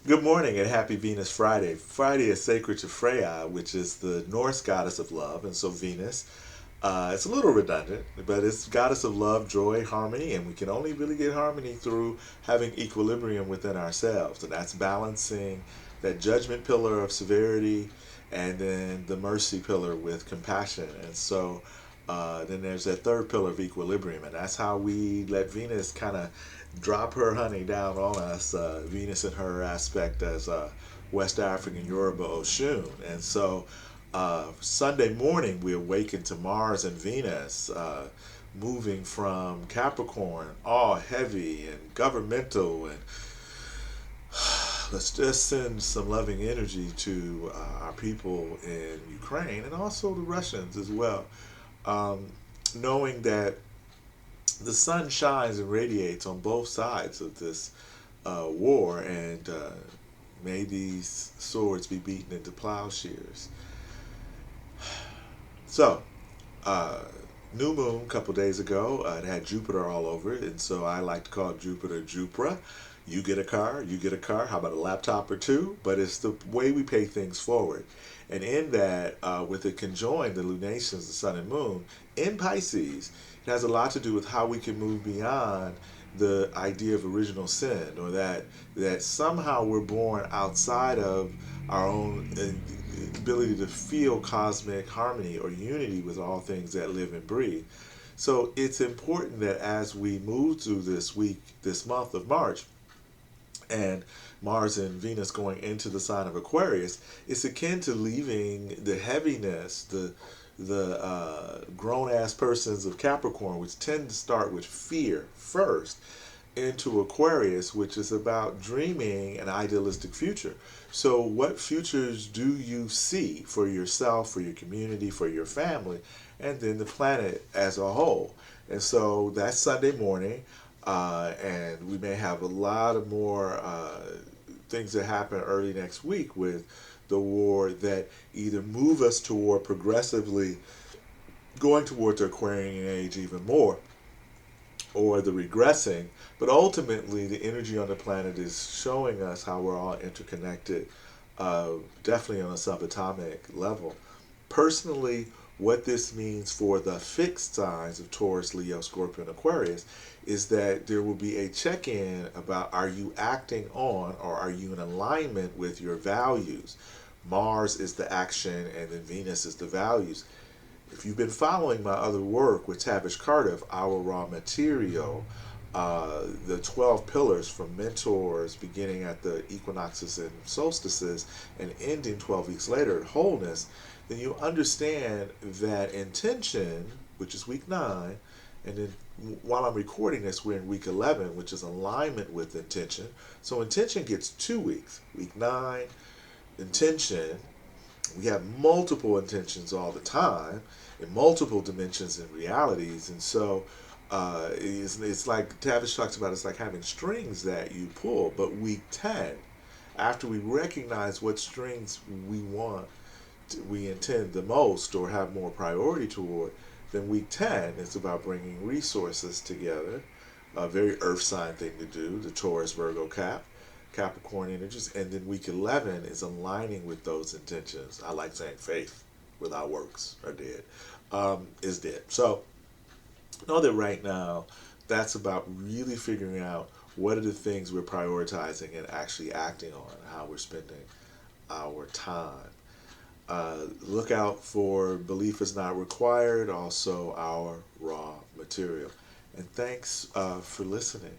Good morning and happy Venus Friday. Friday is sacred to Freya, which is the Norse goddess of love, and so Venus. It's a little redundant, but it's goddess of love, joy, harmony, and we can only really get harmony through having equilibrium within ourselves, and that's balancing that judgment pillar of severity, and then the mercy pillar with compassion, and so. Then there's that third pillar of equilibrium, and that's how we let Venus kind of drop her honey down on us. Venus in her aspect as West African Yoruba Oshun. And so Sunday morning we awaken to Mars and Venus moving from Capricorn, all heavy and governmental. And let's just send some loving energy to our people in Ukraine and also the Russians as well. Um, Knowing that the sun shines and radiates on both sides of this war, and may these swords be beaten into plowshares. So, uh, new moon a couple days ago, it had Jupiter all over it, and so I like to call Jupiter Jupra. You get a car, you get a car. How about a laptop or two? But it's the way we pay things forward. And in that, with it conjoined the lunations, the sun and moon, in Pisces, it has a lot to do with how we can move beyond the idea of original sin, or that somehow we're born outside of our own ability to feel cosmic harmony or unity with all things that live and breathe. So it's important that as we move through this week, this month of March, and Mars and Venus going into the sign of Aquarius, it's akin to leaving the heaviness, the grown ass persons of Capricorn, which tend to start with fear first, into Aquarius, which is about dreaming an idealistic future. So, what futures do you see for yourself, for your community, for your family, and then the planet as a whole? And so that's Sunday morning, and we may have a lot of more things that happen early next week with the war that either move us toward progressively going towards the Aquarian age even more, or the regressing. But ultimately, the energy on the planet is showing us how we're all interconnected, definitely on a subatomic level. Personally, what this means for the fixed signs of Taurus, Leo, Scorpio, and Aquarius is that there will be a check in about, are you acting on, or are you in alignment with your values? Mars is the action, and then Venus is the values. If you've been following my other work with Tavish Cardiff, Our Raw Material, the 12 pillars from mentors beginning at the equinoxes and solstices and ending 12 weeks later at wholeness, then you understand that intention, which is week 9, and then while I'm recording this, we're in week 11, which is alignment with intention. So intention gets 2 weeks. Week 9, intention, we have multiple intentions all the time in multiple dimensions and realities. And so it's like Tavish talks about, it's like having strings that you pull. But week 10, after we recognize what strings we want, we intend the most or have more priority toward, then week 10 is about bringing resources together, a very earth sign thing to do, the Taurus Virgo Capricorn energies. And then week 11 is aligning with those intentions. I like saying faith without works are dead, is dead. So know that right now, that's about really figuring out what are the things we're prioritizing and actually acting on, how we're spending our time. Look out for Belief is Not Required, also Our Raw Material. And thanks for listening.